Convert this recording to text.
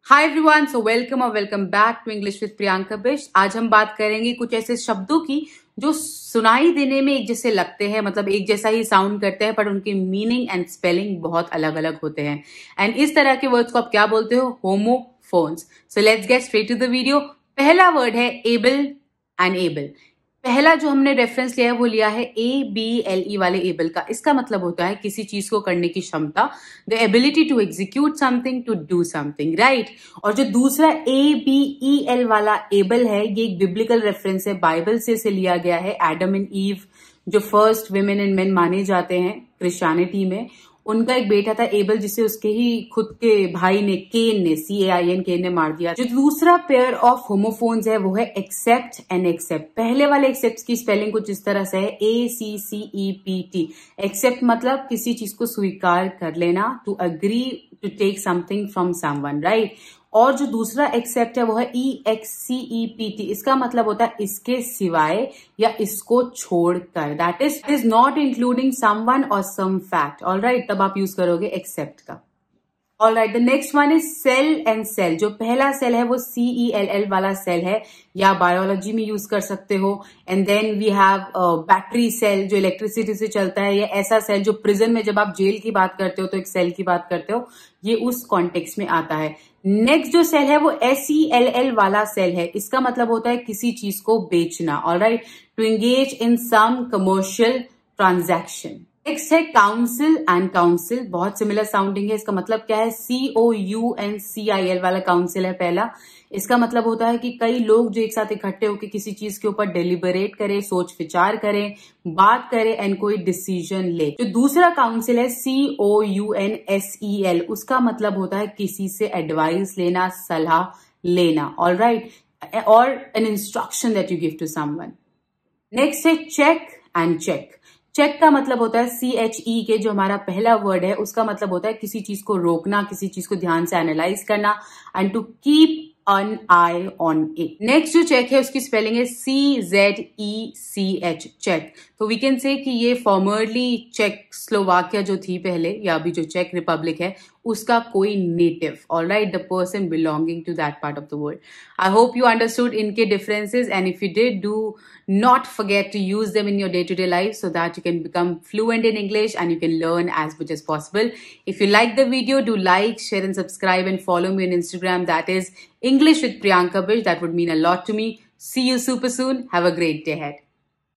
हाय everyone, so welcome और welcome back to English with Priyanka Bish. आज हम बात करेंगे कुछ ऐसे शब्दों की जो सुनाई देने में एक जैसे लगते हैं, मतलब एक जैसा ही साउंड करते हैं, पर उनके मीनिंग एंड स्पेलिंग बहुत अलग अलग होते हैं। एंड इस तरह के वर्ड्स को आप क्या बोलते हो? Homophones. So let's get straight to the video. पहला वर्ड है एबल एंड एबल। पहला जो हमने रेफरेंस लिया है वो लिया है ABLE वाले एबल का। इसका मतलब होता है किसी चीज को करने की क्षमता, the ability to execute something, to do something, right. और जो दूसरा ABEL वाला एबल है, ये एक बिब्लिकल रेफरेंस है, बाइबल से इसे लिया गया है। एडम एंड ईव जो फर्स्ट विमेन एंड मेन माने जाते हैं क्रिश्चियनिटी में, उनका एक बेटा था एबल, जिसे उसके ही खुद के भाई ने, केन ने, केन ने मार दिया। जो दूसरा पेयर ऑफ होमोफोन्स है वो है एक्सेप्ट एंड एक्सेप्ट। पहले वाले एक्सेप्ट की स्पेलिंग कुछ इस तरह से है ACCEPT। एक्सेप्ट मतलब किसी चीज को स्वीकार कर लेना, to agree to take something from someone, right. और जो दूसरा एक्सेप्ट है वो है EXCEPT। इसका मतलब होता है इसके सिवाय या इसको छोड़कर, that is not including someone और सम फैक्ट। ऑलराइट, तब आप यूज करोगे एक्सेप्ट का। Alright, the next one is sale and cell. जो पहला सेल है वो CELL वाला सेल है, या बायोलॉजी में यूज कर सकते हो। And then we have battery cell जो इलेक्ट्रिसिटी से चलता है, या ऐसा सेल जो प्रिजन में जब आप जेल की बात करते हो तो एक सेल की बात करते हो, ये उस कॉन्टेक्स्ट में आता है। नेक्स्ट जो सेल है वो SELL वाला सेल है। इसका मतलब होता है किसी चीज को बेचना, alright, to engage in some commercial transaction. Next है काउंसिल एंड काउंसिल। बहुत सिमिलर साउंडिंग है। इसका मतलब क्या है? COUNCIL वाला काउंसिल है पहला। इसका मतलब होता है कि कई लोग जो एक साथ इकट्ठे होकर किसी चीज के ऊपर डेलिबरेट करें, सोच विचार करें, बात करें एंड कोई डिसीजन ले। जो दूसरा काउंसिल है COUNSEL, उसका मतलब होता है किसी से एडवाइस लेना, सलाह लेना, ऑलराइट, और an instruction that you give to someone. Next है चेक एंड चेक। चेक का मतलब होता है CHE के, जो हमारा पहला वर्ड है उसका मतलब होता है किसी चीज को रोकना, किसी चीज को ध्यान से एनालाइज करना, and to keep an eye on it. Next जो चेक है उसकी स्पेलिंग है CZECH, चेक। तो वी कैन से कि ये फॉर्मरली चेक स्लोवाकिया जो थी पहले, या अभी जो चेक रिपब्लिक है, उसका कोई नेटिव, alright, the person belonging to that part of the world. I hope you understood इनके differences, and if you did, do not forget to use them in your day-to-day life so that you can become fluent in English and you can learn as much as possible. If you like the video, do like, share and subscribe, and follow me on Instagram. That is English with Priyanka Bish. That would mean a lot to me. See you super soon. Have a great day ahead.